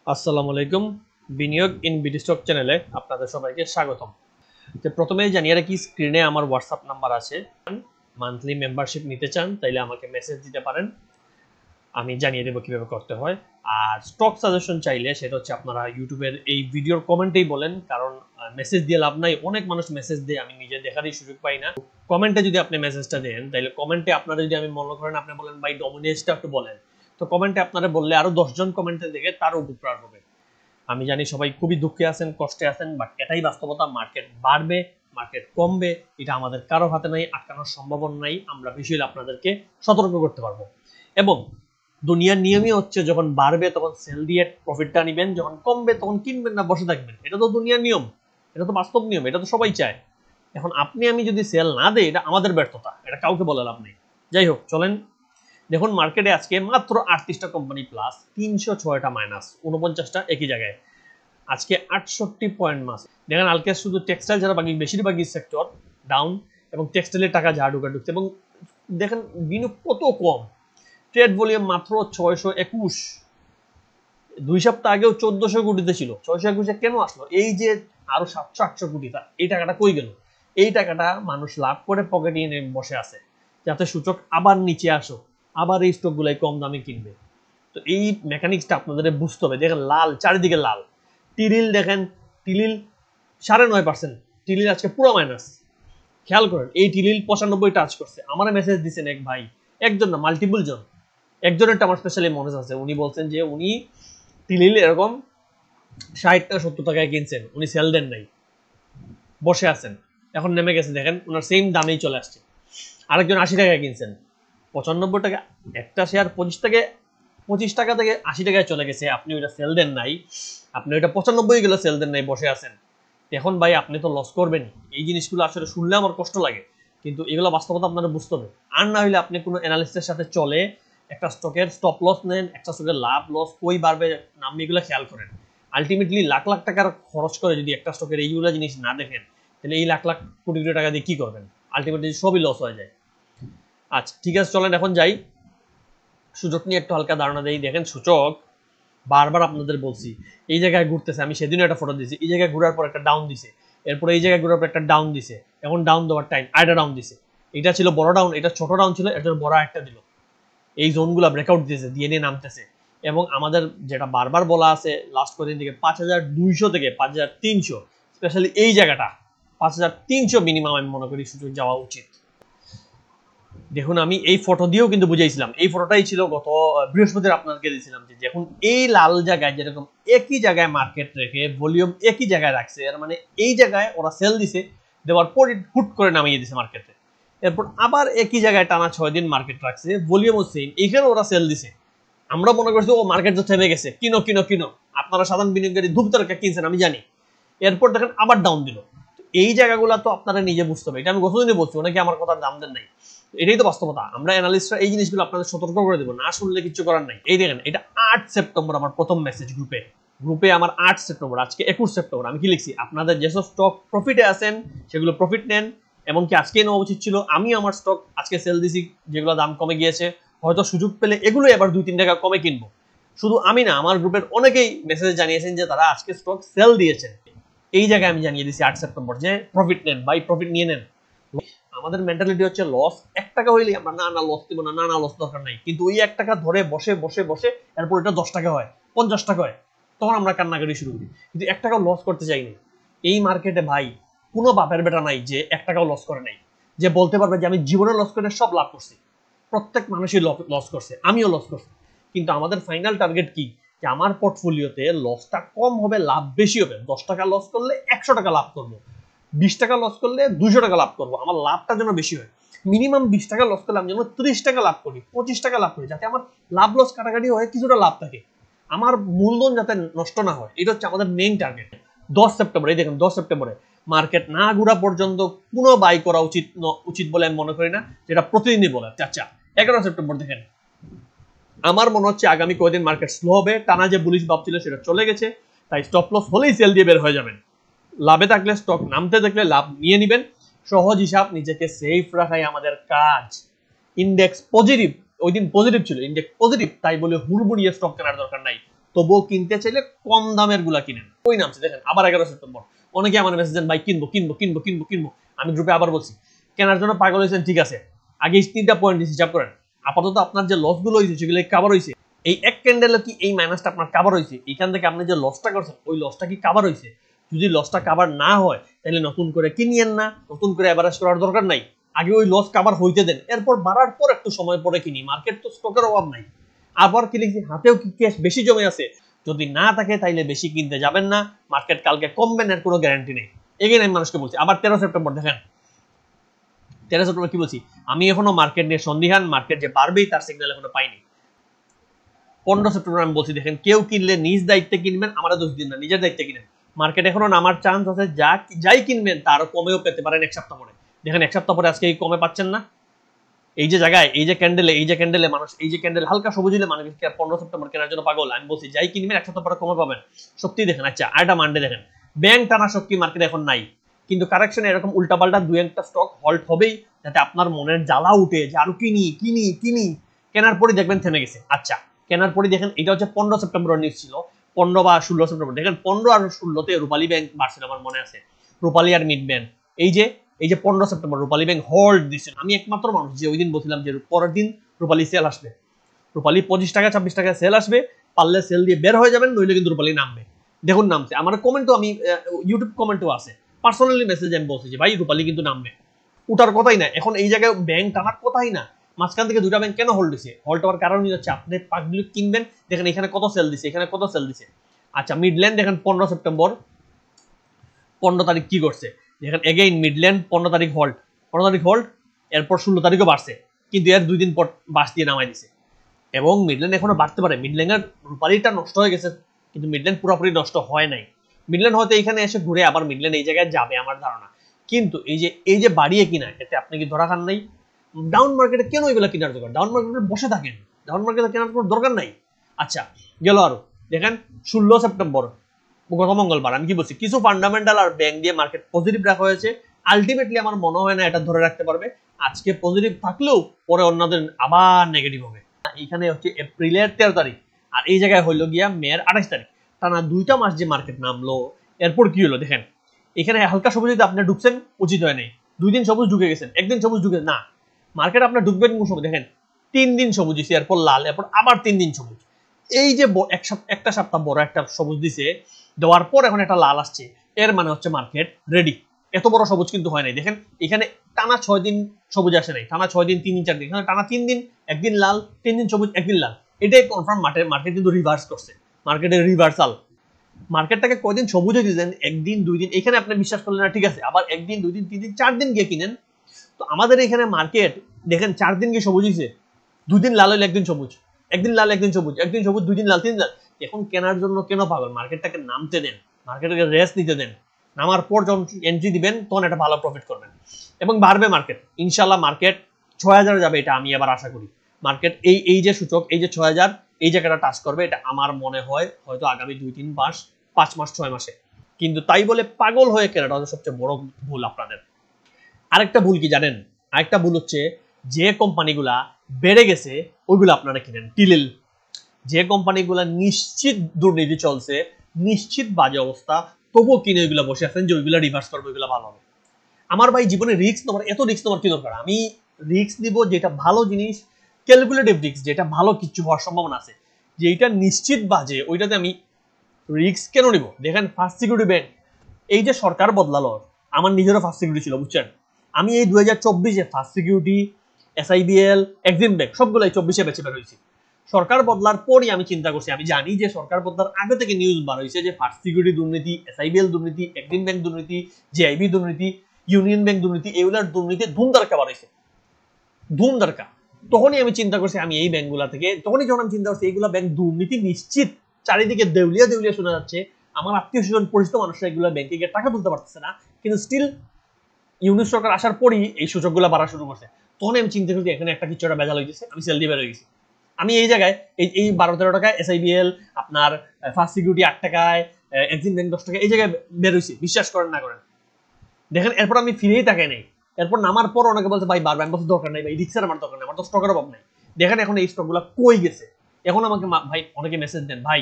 আসসালামু আলাইকুম। বিনিয়োগ ইন বিডি স্টক চ্যানেলে আপনাদের সবাইকে স্বাগতম। প্রথমেই জানিয়ে রাখি, স্ক্রিনে আমার হোয়াটসঅ্যাপ নাম্বার আছে। মান্থলি মেম্বারশিপ নিতে চান তাইলে আমাকে মেসেজ দিতে পারেন, আমি জানিয়ে দেবো কিভাবে করতে হয়। আর স্টক সাজেশন চাইলে সেটা হচ্ছে আপনারা ইউটিউবের এই ভিডিওর কমেন্টেই বলেন, কারণ মেসেজ দিয়ে লাভ নাই। অনেক মানুষ মেসেজ দিয়ে, আমি নিজে দেখারই সুযোগ পাই না। কমেন্টে যদি আপনি মেসেজটা দেন তাহলে কমেন্টে আপনারা যদি আমি মনে করেন আপনি বলেন ভাই ডমিনেন্সটা একটু বলেন, তো কমেন্টে আপনারা বললে আরো 10 জন কমেন্টে দেখে তারও উপকার হবে। আমি জানি সবাই খুবই দুঃখে আছেন, কষ্টে আছেন, বাট এটাই বাস্তবতা। মার্কেট বাড়বে, মার্কেট কমবে, এটা আমাদের কারো হাতে নাই, আটকানোর সম্ভাবনা নাই। আমরা বেশি হলে আপনাদেরকে সতর্ক করতে পারবো। এবং দুনিয়ার নিয়মই হচ্ছে যখন বাড়বে তখন সেল দিয়ে প্রফিটটা নিবেন, যখন কমবে তখন কিনবেন না, বসে থাকবেন। এটা তো দুনিয়ার নিয়ম, এটা তো বাস্তব নিয়ম, এটা তো সবাই চায়। এখন আপনি আমি যদি সেল না দেই, এটা আমাদের ব্যর্থতা, এটা কাউকে বলে লাভ নেই। যাই হোক, চলেন দেখুন মার্কেটে আজকে মাত্র 38টা কোম্পানি প্লাস, 306টা মাইনাস, 49টা একই জায়গায়। আজকে 68 পয়েন্ট মাস। দেখেন আলকে শুধু টেক্সটাইল যারা বাকি, বেশিরভাগই সেক্টর ডাউন, এবং টেক্সটাইলের টাকা যা ঢুকে ঢুকছে। এবং দেখেন বিনিয়োগ কত কম, ট্রেড ভলিউম মাত্র 621। 2 সপ্তাহ আগেও 1400 কোটিতে ছিল, 621-এ কেন আসলো? এই যে আরো 700-800 কোটি, এই টাকাটা কই গেল? এই টাকাটা মানুষ লাভ করে পকেটে এনে বসে আছে, যাতে সূচক আবার নিচে আসো, আবার এই স্টক গুলাই কম দামে কিনবে। তো এই মেকানিক্সটা আপনাদের বুঝতে হবে। দেখেন লাল, চারিদিকে লাল। টিরিল দেখেন, টিলিল 9.5%, টিলিল আজকে পুরো মাইনাস। খেয়াল করেন এই টিলিল 95 টাচ করছে। আমার মেসেজ দিচ্ছেন এক ভাই, একজন না মাল্টিপল জন। একজনেরটা আমার স্পেশালি মনে আছে, উনি বলছেন যে উনি টিলিল এরকম 60 টাকা 70 টাকায় কিনছেন, উনি সেল দেন নাই, বসে আছেন, এখন নেমে গেছে। দেখেন ওনার সেম দামেই চলে আসছে। আরেকজন 80 টাকায় কিনছেন, 95 টাকা, একটা শেয়ার 25 টাকা থেকে 80 টাকায় চলে গেছে, আপনি ওইটা সেল দেন নাই, আপনি ওইটা 95 গেলে সেল দেন নাই, বসে আছেন। এখন ভাই আপনি তো লস করবেন। এই জিনিসগুলো আসলে শুনলে আমার কষ্ট লাগে, কিন্তু এগুলো বাস্তবতা আপনারা বুঝতে হবে। আর না হলে আপনি কোনো অ্যানালিস্টের সাথে চলে একটা স্টকের স্টপ লস নেন, একটা স্টকের লাভ লস কই বাড়বে নামবে এগুলো খেয়াল করেন। আলটিমেটলি লাখ লাখ টাকার খরচ করে যদি একটা স্টকের এইগুলো জিনিস না দেখেন, তাহলে এই লাখ লাখ কোটি কোটি টাকা দিয়ে কি করবেন? আলটিমেটলি সবই লস হয়ে যায়। আচ্ছা ঠিক আছে, চলেন এখন যাই, সূচক নিয়ে একটু হালকা ধারণা দেই। দেখেন সূচক বারবার আপনাদের বলছি এই জায়গায় ঘুরতেছে, আমি সেদিনও একটা ফটো দিয়েছি, এই জায়গায় ঘুরার পর একটা ডাউন দিছে, এরপর এই জায়গায় ঘুরার পর একটা ডাউন দিছে, এখন ডাউন দেওয়ার টাইম, আরেকটা ডাউন দিছে। এটা ছিল বড় ডাউন, এটা ছোট ডাউন ছিল, এটা বড় একটা দিল। এই জোনগুলো ব্রেকআউট দিয়েছে, দিয়ে নিয়ে নামতেছে। এবং আমাদের যেটা বারবার বলা আছে লাস্ট কদিন থেকে, 5200 থেকে 5300, স্পেশালি এই জায়গাটা 5300 মিনিমাম আমি মনে করি সূচক যাওয়া উচিত। দেখুন আমি এই ফটো দিয়েও কিন্তু বুঝাইছিলাম, এই ফটোটাই ছিল গত বৃহস্পতিবার আপনাদেরকে দিয়েছিলাম, যে দেখুন এই লাল জায়গায় যেরকম একই জায়গায় মার্কেট রেখে ভলিউম একই জায়গায় রাখছে, এর মানে এই জায়গায় ওরা সেল দিছে, দেওয়ার পর হুট করে নামিয়ে দিছে মার্কেটে। এরপর আবার একই জায়গায় টানা 6 দিন মার্কেট রাখছে, ভলিউমও সেম, এইখানে ওরা সেল দিছে। আমরা মনে করছি ও মার্কেট তো থেমে গেছে, কিনো কিনো কিনো। আপনারা সাধারণ বিনিয়োগকারী ধূপ তারকা কিনছেন আমি জানি। এরপর দেখেন আবার ডাউন দিল। এই জায়গাগুলো তো আপনারা নিজে বুঝতে হবে, এটা আমি গতদিনই বলছি, অনেকে আমার কথার দাম দেন নাই। এটাই তো বাস্তবতা, আমরা অ্যানালিস্টরা এই জিনিসগুলো আপনাদের সতর্ক করে দেবো, না শুনলে কিছু করার নাই। এই দেখেন এটা 8 সেপ্টেম্বর আমার প্রথম মেসেজ গ্রুপে আমার 8 সেপ্টেম্বর, আজকে 21 সেপ্টেম্বর। আমি কি লিখছি? আপনাদের যেসব স্টক প্রফিটে আছেন সেগুলো প্রফিট নেন, এমনকি আজকে নেওয়া উচিত ছিল। আমি আমার স্টক আজকে সেল দিছি, যেগুলো দাম কমে গিয়েছে, হয়তো সুযোগ পেলে এগুলো এবার 2-3 টাকা কমে কিনবো। শুধু আমি না, আমার গ্রুপের অনেকেই মেসেজ জানিয়েছেন যে তারা আজকে স্টক সেল দিয়েছেন। এই জায়গায় আমি জানিয়ে দিচ্ছি 8 সেপ্টেম্বর যে প্রফিট নেন ভাই, প্রফিট নিয়ে নেন। আমাদের মেন্টালিটি হচ্ছে লস 1 টাকা হইলে আমরা না না লস দিব না, না না লস দরকার নাই। কিন্তু ওই 1 টাকা ধরে বসে বসে বসে এরপর এটা 10 টাকা হয়, 50 টাকা হয়, তখন আমরা কান্নাকাটি শুরু করি। কিন্তু 1 টাকা লস করতে চাই না। এই মার্কেটে ভাই কোনো বাপের বেটা নাই যে 1 টাকাও লস করে নাই, যে বলতে পারবে যে আমি জীবনে লস করে সব লাভ করছি। প্রত্যেক মানুষই লস করছে, আমিও লস করছি। কিন্তু আমাদের ফাইনাল টার্গেট কি? যে আমার পোর্টফোলিওতে লসটা কম হবে, লাভ বেশি হবে। 10 টাকা লস করলে 100 টাকা লাভ করবো, 20 টাকা লস করলে 200 টাকা লাভ করবো, আমার লাভটা যেন বেশি হয়। মিনিমাম 20 টাকা লস করলে আমি যেন 30 টাকা লাভ করি, 25 টাকা লাভ করি, যাতে আমার লাভ লস কাটাকাটি হয়, কিছুটা লাভ থাকে, আমার মূলধন যাতে নষ্ট না হয়। এটা হচ্ছে আমাদের মেইন টার্গেট। 10 সেপ্টেম্বর, এই দেখেন 10 সেপ্টেম্বরে মার্কেট না ঘোরা পর্যন্ত কোনো বাই করা উচিত বলে আমি মনে করি না, যেটা প্রতিদিনই বলে। আচ্ছা 11 সেপ্টেম্বর দেখেন, আমার মনে হচ্ছে আগামী কয়েকদিন মার্কেট স্লো হবে, টানা যে বুলিশ ভাব ছিল সেটা চলে গেছে, তাই স্টপ লস হলেই সেল দিয়ে বের হয়ে যাবেন। লাভে থাকলে স্টক নামতে দেখলে লাভ নিয়ে নেবেন। সহজ হিসাব, নিজেকে সেফ রাখাই আমাদের কাজ। ইন্ডেক্স পজিটিভ, ওই দিন পজিটিভ ছিল, ইন্ডেক্স পজিটিভ, তাই বলে হুড়মুড়িয়ে স্টক কেনার দরকার নাই। তবুও কিনতে চাইলে কম দামের গুলা কিনেন। ওই নামছে দেখেন আবার 11 সেপ্টেম্বর, অনেকে আমার মেসেজ দেন ভাই কিনবো কিনবো কিনবো কিনবো কিনবো। আমি গ্রুপে আবার বলছি কেনার জন্য পাগল হয়েছেন ঠিক আছে, আগে 3টা পয়েন্ট হিসাব করেন। আপাতত আপনার যে লস গুলো হয়েছে সেগুলো কাভার হয়েছে, এই এক ক্যান্ডেলে কি এই মাইনাসটা আপনার কাভার হয়েছে, এখান থেকে আপনি যে লসটা করছেন ওই লসটা কি কাভার হয়েছে? যদি লসটা কাভার না হয় তাহলে নতুন করে কিনিয়েন না, নতুন করে এভারেজ করার দরকার নাই, আগে ওই লস কাভার হইতে দেন, এরপর বাড়ার পর একটু সময় পরে কিনি। মার্কেট তো স্টকের অভাব নাই। আবার কি লিখছি হাতেও কি ক্যাশ বেশি জমে আছে, যদি না থাকে তাইলে বেশি কিনতে যাবেন না, মার্কেট কালকে কমবে না এর কোনো গ্যারান্টি নেই। এগেইন আমি মানুষকে বলছি। আবার 13 সেপ্টেম্বর দেখেন 13 সেপ্টেম্বর কি বলছি, আমি এখনো মার্কেট নিয়ে সন্দিহান, মার্কেট যে বাড়বেই তার সিগন্যাল এখনো পাইনি। 15 সেপ্টেম্বর আমি বলছি দেখেন কেউ কিনলে নিজ দায়িত্বে কিনবেন, আমরা দোষ দিন না, নিজের দায়িত্বে কিনেন। মার্কেট এখনো নামার চান্স আছে, যাই কিনবেন তারও কমেও পেতে পারেন এক সপ্তাহ পরে। দেখেন এক সপ্তাহ পরে আজকে এই কমে পাচ্ছেন না, এই যে জায়গায় এই যে ক্যান্ডেলে মানুষ, এই যে ক্যান্ডেল হালকা সবুজ হলে মানুষ 15 সেপ্টেম্বর কেনার জন্য পাগল। আমি বলছি যাই কিনবেন এক সপ্তাহ পরে কমে পাবেন। সত্যি দেখেন। আচ্ছা আরেকটা মানডে দেখেন, ব্যাংক টানা শক্তি মার্কেট এখন নাই, কিন্তু কারেকশনে এরকম উল্টাপাল্টা দুই একটা স্টক হল্ট হবেই, যাতে আপনার মনের জ্বালা উঠে যে আরো কিনি কিনি কিনি, কেনার পরে দেখবেন থেমে গেছে। আচ্ছা কেনার পরে দেখেন এটা হচ্ছে 15 সেপ্টেম্বর নিউজ ছিল, 15 বা 16 সেপ্টেম্বর দেখেন 15 আর 16তে রূপালী ব্যাংক বাড়ছিল আমার মনে আছে, রূপালী আর মিড ব্যাংক। এই যে 15 সেপ্টেম্বর রূপালী ব্যাংক হোল্ড দিছিল। আমি একমাত্র মানুষ যে ওই দিন বলছিলাম যে পরের দিন রূপালী সেল আসবে, রূপালী 25 টাকা 26 টাকা সেল আসবে, পারলে সেল দিয়ে বের হয়ে যাবেন, নইলে কিন্তু রূপালী নামবে। দেখুন নামছে, আমার কমেন্টও আমি ইউটিউব কমেন্টও আছে, পার্সোনালি মেসেজ আমি বলছি যে ভাই রূপালী কিন্তু নামবে, উঠার কথাই না এখন এই জায়গায় ব্যাংক টানার কথাই না। মাঝখান থেকে দুটা ব্যাংক কেন হোল্ড দিছে? হোল্ড হওয়ার কারণ হচ্ছে আপনি পাকগুলো কিনবেন, দেখেন এখানে কত সেল দিছে, এখানে কত সেল দিছে। আচ্ছা মিডল্যান্ড দেখেন 15 সেপ্টেম্বর 15 তারিখ কি করছে দেখেন, এগেইন মিডল্যান্ড 15 তারিখ হোল্ড, 15 তারিখ হোল্ড, এরপর 16 তারিখও বাড়ছে, কিন্তু এর 2 দিন পর বাস দিয়ে নামাই দিছে। এবং মিডল্যান্ড এখনো বাড়তে পারে, মিডল্যান্ডের রূপালীটা নষ্ট হয়ে গেছে, কিন্তু মিডল্যান্ড পুরোপুরি নষ্ট হয় নাই। মিডল্যান্ড হয়তো এখানে এসে ঘুরে আবার মিডল্যান্ড এই জায়গায় যাবে আমার ধারণা, কিন্তু এই যে বাড়িয়ে কিনা এতে আপনি কি ধরা খান নাই? ডাউন মার্কেটে কেন এগুলো কেনার দরকার? ডাউন মার্কেটে বসে থাকেন, ডাউন মার্কেটে কেনার কোনো দরকার নাই। আচ্ছা গেল আরো দেখেন 16 সেপ্টেম্বর গত মঙ্গলবার আমি কি বলছি, কিছু ফান্ডামেন্টাল আর ব্যাংক দিয়ে মার্কেট পজিটিভ রাখা হয়েছে, আলটিমেটলি আমার মনে হয় না এটা ধরে রাখতে পারবে। আজকে পজিটিভ থাকলেও পরে অন্যদের আবার নেগেটিভ হবে। এখানে হচ্ছে এপ্রিলের 13 তারিখ আর এই জায়গায় হইলো গিয়া মের 28 তারিখ, টানা 2টা মাস যে মার্কেট নামলো, এরপর কি হলো দেখেন, এখানে হালকা সবুজে আপনি ঢুকছেন উচিত হয় নাই, 2 দিন সবুজ ঢুকে গেছেন, একদিন সবুজ ঢুকে না, মার্কেট আপনার ঢুকবেন কোন সময় দেখেন 3 দিন সবুজ দিছে, এরপর লাল, এরপর আবার 3 দিন সবুজ। এই যে একটা সপ্তাহ বড় একটা সবুজ দিছে, দেওয়ার পর এখন একটা লাল আসছে, এর মানে হচ্ছে মার্কেট রেডি। এত বড় সবুজ কিন্তু হয় নাই, দেখেন এখানে টানা 6 দিন সবুজ আসে নাই, টানা 6 দিন 3 দিন 4 দিন, এখানে টানা 3 দিন, একদিন লাল, 3 দিন সবুজ, একদিন লাল। এটাই কনফার্ম মার্কেট কিন্তু রিভার্স করছে, মার্কেটের রিভার্সাল। মার্কেটটাকে কয়দিন সবুজ হয়ে দিয়েছেন, একদিন 2 দিন, এখানে আপনি বিশ্বাস করলেন না ঠিক আছে, আবার একদিন 2 দিন 3 দিন 4 দিন গিয়ে কিনেন। তো আমাদের এখানে মার্কেট দেখেন 4 দিন গিয়ে সবুজ হয়েছে, 2 দিন লাল হইলে একদিন সবুজ, একদিন লাল একদিন সবুজ, একদিন সবুজ 2 দিন লাল 3 দিন লাল। এখন কেনার জন্য কেন পাগল? মার্কেটটাকে নামতে দেন, মার্কেটটাকে রেস্ট নিতে দেন, নামার পর যখন এন্ট্রি দিবেন তখন একটা ভালো প্রফিট করবেন এবং বাড়বে মার্কেট। ইনশাল্লাহ মার্কেট 6000 যাবে, এটা আমি আবার আশা করি। মার্কেট এই যে সূচক এই যে 6000 এই জায়গাটা টাচ করবে, এটা আমার মনে হয় হয়তো আগামী 2-3 মাস 5 মাস 6 মাসে। কিন্তু তাই বলে পাগল হয়ে কেনাটা হচ্ছে সবচেয়ে বড় ভুল আপনাদের। আরেকটা ভুল কি জানেন? আরেকটা ভুল হচ্ছে যে কোম্পানিগুলা বেড়ে গেছে ওইগুলো আপনারা কিনেন। টিলেল যে কোম্পানিগুলা নিশ্চিত দুর্নীতি চলছে, নিশ্চিত বাজে অবস্থা, তবুও কিনে ওইগুলা বসে আছেন যে ওইগুলা রিভার্স করবে, ওইগুলা ভালো হবে। আমার ভাই জীবনে রিস্ক নেওয়ার, এত রিস্ক নেওয়ার কি দরকার? আমি রিস্ক নিব যেটা ভালো জিনিস, ক্যালকুলেটিভ রিস্ক, যেটা ভালো কিছু হওয়ার সম্ভাবনা আছে, যেটা নিশ্চিত বাজে ওইটাতে আমি রিস্ক কেন নিব? দেখেন ফার্স্ট সিকিউরিটি ব্যাংক, এই যে সরকার বদলালো, আমার নিজেরও ফার্স্ট সিকিউরিটি ছিল বুঝছেন, আমি এই 2024-এ first security, SIBL, EXIM bank সবগুলাই 24-এ বেছে বের হয়েছি। সরকার বদলার পরই আমি চিন্তা করছি, আমি জানি যে সরকার বদলার আগে থেকে নিউজ বার হয়েছে যে ফার্স্ট সিকিউরিটি দুর্নীতি, এসআইবিএল দুর্নীতি, এক্সিম ব্যাংক দুর্নীতি, জেআইবি দুর্নীতি, ইউনিয়ন ব্যাংক দুর্নীতি, এগুলার দুর্নীতি ধুমধারকা বার হয়েছে, ধুমধারকা। তখনই আমি চিন্তা করছি আমি এই ব্যাংকগুলা থেকে, তখনই যখন আমি চিন্তা করছি এইগুলা ব্যাংক দুর্নীতি নিশ্চিত, চারিদিকে দেউলিয়া দেউলিয়া শোনা যাচ্ছে, আমার আত্মীয় স্বজন পরিচিত মানুষরা এগুলো ব্যাংকে গিয়ে টাকা তুলতে পারতেছে না, কিন্তু স্টিল ইউনিট সরকার আসার পরই এই সূচকগুলো বাড়া শুরু করছে। তখন আমি চিন্তা করছি এখানে একটা কিছু একটা ভেজাল হয়েছে, আমি সেল দিয়ে বের হয়ে গেছি। আমি এই জায়গায় এই 12-13 টাকায় এসআইবিএল, আপনার ফার্স্ট সিকিউরিটি 8 টাকায়, এক্সিম ব্যাংক 10 টাকায় এই জায়গায় বের হয়েছি, বিশ্বাস করেন না করেন। দেখেন এরপর আমি ফিরেই তাকাই নাই, এরপর নামার পর অনেকে বলছে ভাই বারবার আমি বলছি দরকার নাই ভাই, রিক্সের আমার দরকার নেই, আমার তো স্টকের অভাব নাই। দেখেন এখন এই স্টকগুলো কই গেছে। এখন আমাকে ভাই অনেকে মেসেজ দেন, ভাই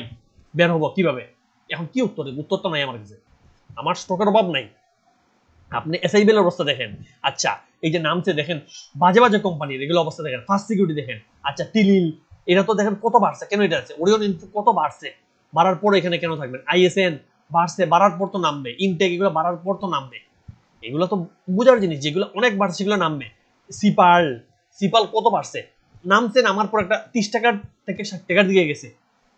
বের হবো কিভাবে? এখন কি উত্তর দেব? উত্তর তো নাই আমার কাছে, আমার স্টকের অভাব নাই। আপনি এসআইবিএল এর অবস্থা দেখেন, আচ্ছা এই যে নামছে দেখেন বাজে বাজে কোম্পানির, এগুলো অবস্থা দেখেন। ফার্স্ট সিকিউরিটি দেখেন, আচ্ছা টিলিল, এটা তো দেখেন কত বাড়ছে, কেন এটা আছে? ওরিয়ন ইনফো কত বাড়ছে, বাড়ার পর এখানে কেন থাকবেন? আইএসএন বাড়ছে, বাড়ার পর তো নামবে। ইনটেক এগুলো বাড়ার পর তো নামবে, এগুলো তো বুঝার জিনিস, যেগুলো অনেক বাড়ছে সেগুলো নামবে। সিপাল, সিপাল কত বাড়ছে, নামছে, নামার পর একটা 30 টাকার থেকে 60 টাকার দিকে গেছে।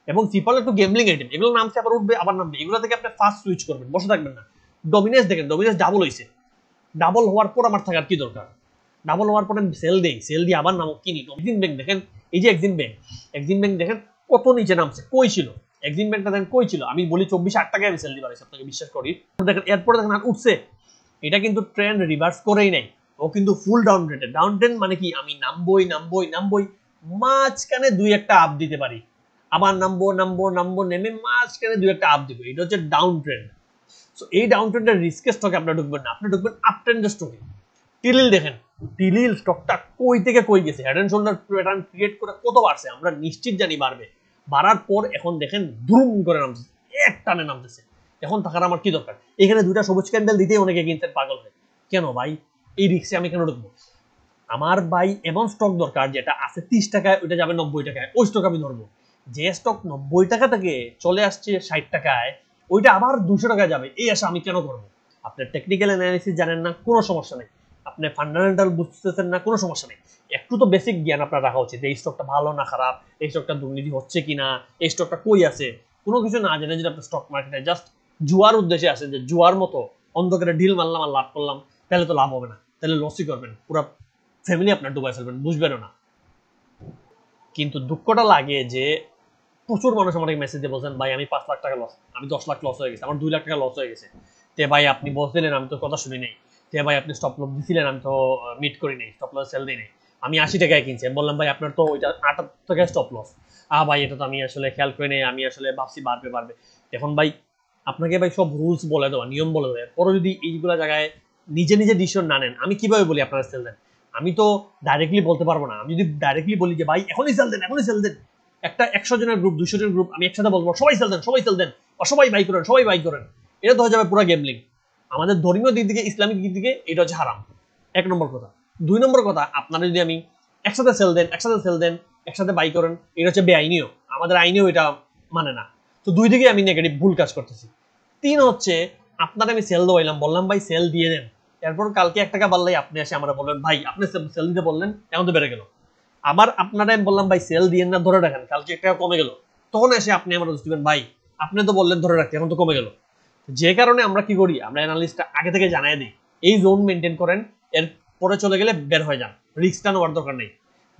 এবং সিপাল একটু গেমলিং আইটেম, এগুলো নামছে আবার উঠবে আবার নামবে, এগুলো থেকে আপনি ফার্স্ট সুইচ করবেন, বসে থাকবেন না। ডমিনেন্স দেখেন, ডমিনেন্স ডাবল হয়েছে, ডাবল হওয়ার পর আমার থাকার কি দরকার? ডাবল হওয়ার পর আমি সেল দেই, সেল দিয়ে আবার নামক কিনি। এক্সিম ব্যাংক দেখেন, এই যে এক্সিম ব্যাংক, এক্সিম ব্যাংক দেখেন কত নিচে নামছে, কই ছিল এক্সিম ব্যাংকটা? দেখেন কই ছিল, আমি বলি 24-8 টাকায় আমি সেল দিবার আপনাকে বিশ্বাস করি। দেখেন এরপরে দেখেন আর উঠছে, এটা কিন্তু ট্রেন্ড রিভার্স করেই নাই, ও কিন্তু ফুল ডাউন ট্রেন্ড। ডাউন ট্রেন্ড মানে কি, আমি নামবই নামবই নামবই, মাঝখানে দুই একটা আপ দিতে পারি, আবার নামবো নামবো নামবো, নেমে মাঝখানে দুই একটা আপ দিব, এটা হচ্ছে ডাউন ট্রেন্ড। সো এই ডাউন ট্রেন্ডের রিস্কের স্টকে আপনি ঢুকবেন না, আপনি ঢুকবেন আপ ট্রেন্ডের স্টকে। টিলিল দেখেন, টিলিল স্টকটা কই থেকে কই গেছে, head and shoulder pattern create করে কত বাড়ছে, আমরা নিশ্চিত জানি বাড়বে। বাড়ার পর এখন দেখেন ধুম করে নামছে, এক টানে নামতেছে। এখন থাকার আমার কি দরকার? এখানে দুইটা সবুজ ক্যান্ডেল দিতেই অনেকে কিনতে পাগল হয়, কেন ভাই এই রিস্কে আমি কেন ঢুকবো? আমার ভাই এমন স্টক দরকার যেটা আছে 30 টাকায়, ওইটা যাবে 90 টাকায়, ওই স্টক আমি ধরবো। যে স্টক 90 টাকা থেকে চলে আসছে 60 টাকায়, ওইটা আবার 200 টাকায় যাবে, এই আশা আমি কেন করবো? আপনার টেকনিক্যাল অ্যানালিসিস জানেন না, কোনো সমস্যা নেই। আপনি ফান্ডামেন্টাল বুঝতেছেন না, কোনো সমস্যা নেই। একটু তো বেসিক জ্ঞান আপনার রাখা উচিত, এই স্টকটা ভালো না খারাপ, এই স্টকটা দুর্নীতি হচ্ছে কিনা, এই স্টকটা কই আছে, কোনো কিছু না জেনে যদি আপনি স্টক মার্কেটে জাস্ট জুয়ার উদ্দেশ্যে আসেন, যে জুয়ার মতো অন্ধকারে ঢিল মারলাম আর লাভ করলাম, তাহলে তো লাভ হবে না, তাহলে লসই করবেন, পুরো ফ্যামিলি আপনার ডুবাই ফেলবেন, বুঝবেনও না। কিন্তু দুঃখটা লাগে যে প্রচুর মানুষ আমাকে মেসেজ দিয়ে বলছেন, ভাই আমি 5 লাখ টাকা লস, আমি 10 লাখ লস হয়ে গেছে, আমার 2 লাখ টাকা লস হয়ে গেছে। তে ভাই আপনি বলছিলেন, আমি তো কথা শুনি নাই। তে ভাই আপনি স্টপ লস দিছিলেন, আমি তো মিট করি নাই, স্টপ লস সেল দিই নাই। আমি 80 টাকায় কিনছি, আমি বললাম ভাই আপনার তো ওইটা 78 টাকায় স্টপ লস। ভাই এটা তো আমি আসলে খেয়াল করি নাই, আমি আসলে ভাবছি বাড়বে বাড়বে। এখন ভাই আপনাকে ভাই সব রুলস বলে দেওয়া, নিয়ম বলে দেওয়া, পরে যদি এইগুলো জায়গায় নিজে নিজে ডিসিশন না নেন, আমি কিভাবে বলি আপনারা সেল দেন? আমি তো ডাইরেক্টলি বলতে পারবো না। আমি যদি ডাইরেক্টলি বলি যে ভাই এখনই সেল দেন, এখনই সেল দেন, একটা 100 জনের গ্রুপ, 200 জনের গ্রুপ, আমি একসাথে বলবো সবাই সেল দেন, সবাই সেল দেন, বা সবাই বাই করেন, সবাই বাই করেন, এটা তো হয়ে যাবে পুরো গেমলিং। আমাদের ধর্মীয় দিক থেকে, ইসলামিক দিক থেকে এটা হচ্ছে হারাম, 1 নম্বর কথা। 2 নম্বর কথা, আপনারা যদি আমি একসাথে সেল দেন, একসাথে সেল দেন, একসাথে বাই করেন, এটা হচ্ছে বেআইনিও, আমাদের আইনেও এটা মানে না। তো দুই দিকে আমি নেগেটিভ ভুল কাজ করতেছি। 3 হচ্ছে, আপনারা আমি সেল দেওয়াইলাম, বললাম ভাই সেল দিয়ে দেন, এরপর কালকে 1 টাকা বাড়লেই আপনি এসে আমরা বললেন ভাই আপনি সেল দিতে বললেন, এখন তো বেড়ে গেল। আবার আপনারা আমি বললাম ভাই সেল দিয়ে না, ধরে রাখেন, কালকে 1 টাকা কমে গেল, তখন এসে আপনি আমার দিবেন ভাই আপনি তো বললেন ধরে রাখতে, এখন তো কমে গেল। যে কারণে আমরা কি করি, আমরা অ্যানালিস্টটা আগে থেকে জানাই দিই, এই জোন মেনটেন করেন, এর পরে চলে গেলে বের হয়ে যান, রিস্কটা নেওয়ার দরকার নেই,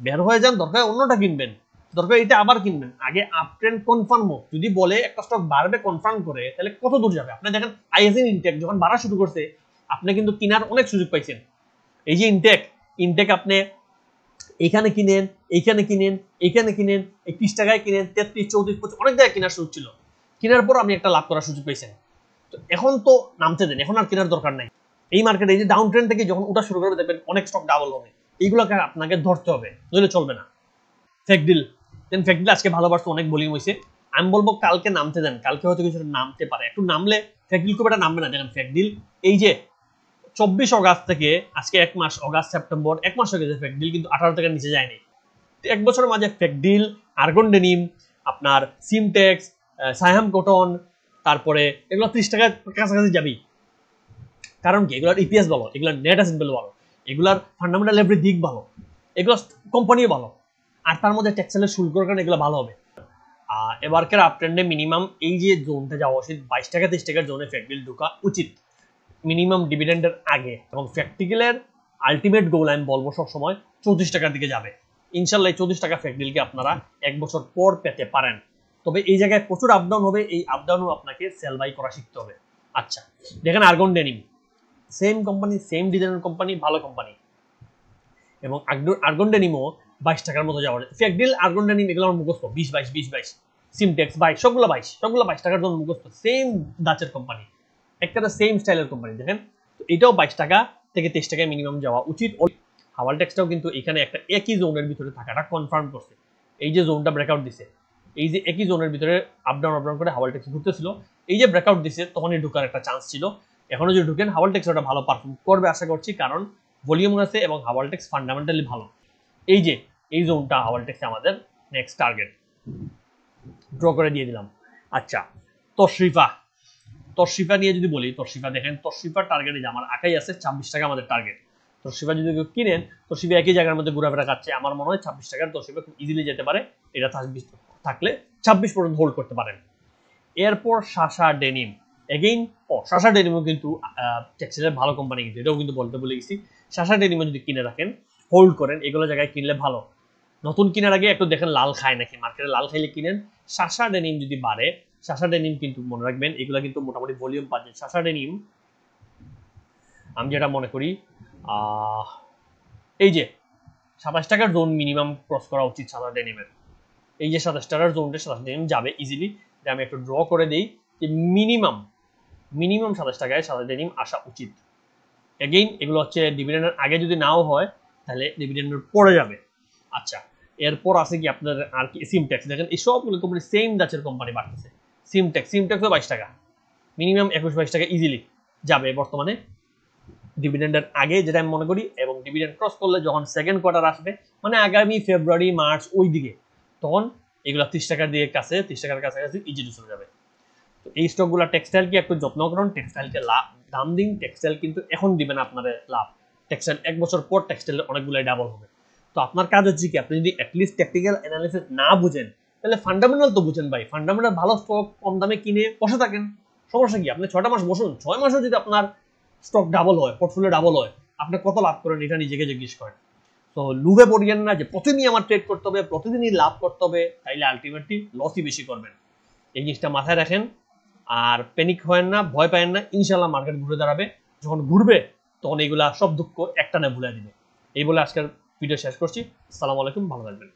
বের হয়ে যান, দরকার অন্যটা কিনবেন, দরকার এটা আবার কিনবেন, আগে আপ ট্রেন্ড কনফার্ম হোক। যদি বলে একটা স্টক বাড়বে কনফার্ম করে, তাহলে কত দূর যাবে? আপনি দেখেন আইএসএন ইনটেক যখন বাড়া শুরু করছে, আপনি কিন্তু কেনার অনেক সুযোগ পাইছেন। এই যে ইনটেক, ইনটেক আপনি এইখানে কিনেন, এইখানে কিনেন, এইখানে কিনেন, 30 টাকায় কিনেন, 33, 34, 25 অনেক জায়গায় কেনার সুযোগ ছিল, কেনার পর আপনি একটা লাভ করার সুযোগ পেয়েছেন। তো এখন তো নামতে দেন, এখন আর কেনার দরকার নাই। এই মার্কেটে এই যে ডাউন ট্রেন্ড থেকে যখন ওটা শুরু করবে, দেখবেন অনেক স্টক ডাবল হবে, এইগুলোকে আপনাকে ধরতে হবে, নইলে চলবে না। ফেক ডিল দেন, ফেক ডিল আজকে ভালো বাড়ছে, অনেক ভলিউম হয়েছে, আমি বলবো কালকে নামতে দেন, কালকে হয়তো কিছু নামতে পারে, একটু নামলে ফেক ডিল খুব একটা নামবে না। দেখেন ফেক ডিল এই যে 24 অগাস্ট থেকে আজকে 1 মাস, অগাস্ট সেপ্টেম্বর 1 মাস হয়ে গেছে, ফেক ডিল কিন্তু 18 টাকার নিচে যায়নি। 1 বছরের মাঝে ফেক ডিল, আর্গন ডেনিম, আপনার সিমটেক্স, সায়াম কটন, তারপরে এগুলো 30 টাকার কাছাকাছি যাবেই। কারণ কি, এগুলোর ইপিএস ভালো, এগুলোর নেট অ্যাসেট ভ্যালু ভালো, এগুলোর ফান্ডামেন্টাল এভরি দিক ভালো, এগুলো কোম্পানিও ভালো, আর তার মধ্যে ট্যাক্সেলের শুল্কর কারণে এগুলো ভালো হবে। এবারকার আপ ট্রেন্ডে মিনিমাম এই যে জোনটা যাওয়া উচিত, 22 টাকা 30 টাকার জোনে ফেক ডিল ঢোকা উচিত মিনিমাম ডিভিডেন্ডের আগে। এবং ফ্যাক্টিক্যালের আলটিমেট গোল আমি বলবো সবসময় 34 টাকার দিকে যাবে। ইনশাল্লাহ 34 টাকা ফ্যাক্টিলকে আপনারা 1 বছর পর পেতে পারেন। তবে এই জায়গায় প্রচুর আপডাউন হবে, এই আপডাউনও আপনাকে সেল বাই করা শিখতে হবে। আচ্ছা দেখেন argon denim, same company, same ডিজাইনের কোম্পানি, ভালো কোম্পানি, এবং আর্গন ডেনিমও 22 টাকার মতো যাওয়ার। ফ্যাক্টিল, আর্গন ডেনিম এগুলো আমার মুখস্থ, 20-22 সিমটেক্স 22, সবগুলো 22 টাকার জন্য মুখস্থ, সেম দাচের কোম্পানি, একটা সেম স্টাইলের কোম্পানি। দেখেন তো এটাও 22 টাকা থেকে 23 টাকায় মিনিমাম যাওয়া উচিত। হাওয়াল টেক্সটাও কিন্তু এখানে একটা একই জোনের ভিতরে থাকাটা কনফার্ম করছে, এই যে জোনটা ব্রেকআউট দিছে, এই যে একই জোনের ভিতরে আপ ডাউন করে হাওয়াল টেক্স ঘুরতেছিল, এই যে ব্রেকআউট দিছে তখনই ঢোকার একটা চান্স ছিল। এখনো যদি ঢুকেন হাওয়াল টেক্স ওটা ভালো পারফর্ম করবে আশা করছি, কারণ ভলিউম আছে এবং হাওয়াল টেক্স ফান্ডামেন্টালি ভালো। এই যে এই জোনটা হাওয়াল টেক্স আমাদের নেক্সট টার্গেট, ড্র করে দিয়ে দিলাম। আচ্ছা, তশরিফা নিয়ে যদি বলি, তশরিফা দেখেন, তশরিফার টার্গেটে যে আমার আঁকাই আছে 26 টাকা আমাদের টার্গেট। তশরিফা যদি কেউ কিনেন, তশরিফা একই জায়গার মধ্যে ঘোরাফেরা খাচ্ছে, আমার মনে হয় 26 টাকার তশরিফা খুব ইজিলি যেতে পারে। এটা থাকলে 26 পর্যন্ত হোল্ড করতে পারেন। এরপর শাসা ডেনিম, এগেইন শাসা ডেনিমও কিন্তু টেক্সটাইলের ভালো কোম্পানি, কিন্তু এটাও কিন্তু বলতে ভুলে গেছি। শাসা ডেনিমও যদি কিনে রাখেন, হোল্ড করেন, এগুলো জায়গায় কিনলে ভালো। নতুন কেনার আগে একটু দেখেন লাল খায় নাকি, মার্কেটে লাল খাইলে কিনেন। শাসা ডেনিম যদি বাড়ে, শাসা ডেনিম কিন্তু মনে রাখবেন এগুলো কিন্তু মোটামুটি ভলিউম পাচ্ছে। শাসা ডেনিম আমি যেটা মনে করি এই যে 27 টাকার জোন মিনিমাম ক্রস করা উচিত শাসা ডেনিমের। এই যে 27 টাকার জোনটা 27 ডেনিম যাবে ইজিলি। আমি একটু ড্র করে দিই যে মিনিমাম 27 টাকায় শাসা ডেনিম আসা উচিত। এগেইন এগুলো হচ্ছে ডিভিডেন্ডের আগে যদি নাও হয় তাহলে ডিভিডেন্ডের পরে যাবে। আচ্ছা, এরপর আছে কি আপনার আর কি সিমটেক্স, দেখেন এই সবগুলো কোম্পানি সেম দাচের কোম্পানি বাড়তেছে। সিমটেক্সও 22 টাকা, মিনিমাম 21-22 টাকা ইজিলি যাবে বর্তমানে ডিভিডেন্ডের আগে, যেটা আমি মনে করি। এবং ডিভিডেন্ড ক্রস করলে যখন সেকেন্ড কোয়ার্টার আসবে, মানে আগামী ফেব্রুয়ারি মার্চ ওই দিকে, তখন এগুলো 30 টাকার দিকে কাছে, 30 টাকার কাছাকাছি ইজিলি চলে যাবে। তো এই স্টকগুলো টেক্সটাইলকে একটু যত্ন করুন, টেক্সটাইলকে দাম দিন। টেক্সটাইল কিন্তু এখন দিবেন আপনাদের লাভ, টেক্সটাইল 1 বছর পর টেক্সটাইলের অনেকগুলাই ডাবল হবে। তো আপনার কাজ হচ্ছে কি, আপনি যদি অ্যাটলিস্ট টেকনিক্যাল অ্যানালিসিস না বুঝেন, তাহলে ফান্ডামেন্টাল তো বুঝেন ভাই। ফান্ডামেন্টাল ভালো স্টক কম দামে কিনে বসে থাকেন, সমস্যা কি? আপনি 6টা মাস বসুন, 6 মাসও যদি আপনার স্টক ডাবল হয়, পোর্টফোলিও ডাবল হয়, আপনি কত লাভ করেন এটা নিজেকে জিজ্ঞেস করেন। তো লুভে পড়িয়েন না যে প্রতিদিনই আমার ট্রেড করতে হবে, প্রতিদিনই লাভ করতে হবে, তাইলে আলটিমেটলি লসই বেশি করবেন। এই জিনিসটা মাথায় রাখেন, আর প্যানিক হয়েন না, ভয় পায়েন না। ইনশাল্লাহ মার্কেট ঘুরে দাঁড়াবে, যখন ঘুরবে তখন এইগুলা সব দুঃখ একটানে ভুলে দিবে। এই বলে আজকের ভিডিও শেষ করছি। আসসালামু আলাইকুম, ভালো থাকবেন।